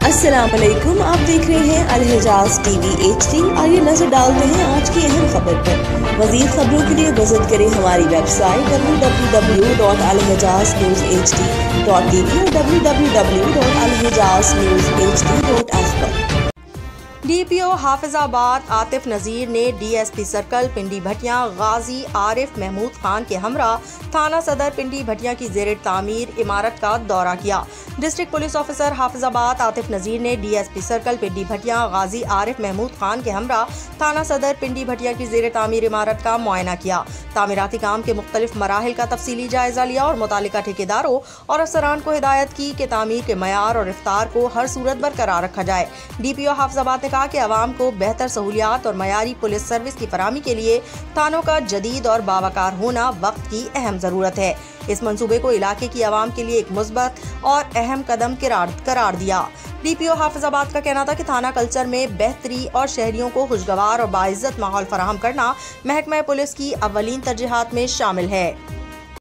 अस्सलाम वालेकुम, आप देख रहे हैं अलहिजाज टीवी HD। आइए नजर डालते हैं आज की अहम खबर पर। मजीद खबरों के लिए विजिट करें हमारी वेबसाइट www.alhijaznewshd.tv और www.alhijaznewshd.app पर। DPO हाफिजाबाद आतिफ नज़ीर ने DSP सर्कल पिंडी भटिया गाजी आरिफ महमूद खान के हमरा थाना सदर पिंडी भटिया की ज़ेर तामीर इमारत का दौरा किया। District police officer Hafizabad Atif Nazir ने DSP सर्कल पिंडी भटिया गाजी आरिफ महमूद खान के हमरा थाना सदर पिंडी भटिया की ज़ेर तामीर इमारत का मुआयना किया। तामीराती काम के मुख्तलिफ मराहिल का तफसीली जायजा लिया और मुतालिका ठेकेदारों और अफसरान को हिदायत की कि तामीर के मयार और रफ्तार को हर सूरत बरकरार रखा जाए। DPO हाफिजाबाद ने कहा कि आवाम को बेहतर सहूलियात और मयारी पुलिस सर्विस की फराहमी के लिए थानों का जदीद और बावकार होना वक्त की अहम ज़रूरत है। इस मंसूबे को इलाके की आवाम के लिए एक मुस्बत और अहम कदम करार दिया। DPO हाफिजाबाद का कहना था कि थाना कल्चर में बेहतरी और शहरियों को खुशगवार और बाइज्जत माहौल फराहम करना महकमा पुलिस की अव्वलीन तरजीहात में शामिल है।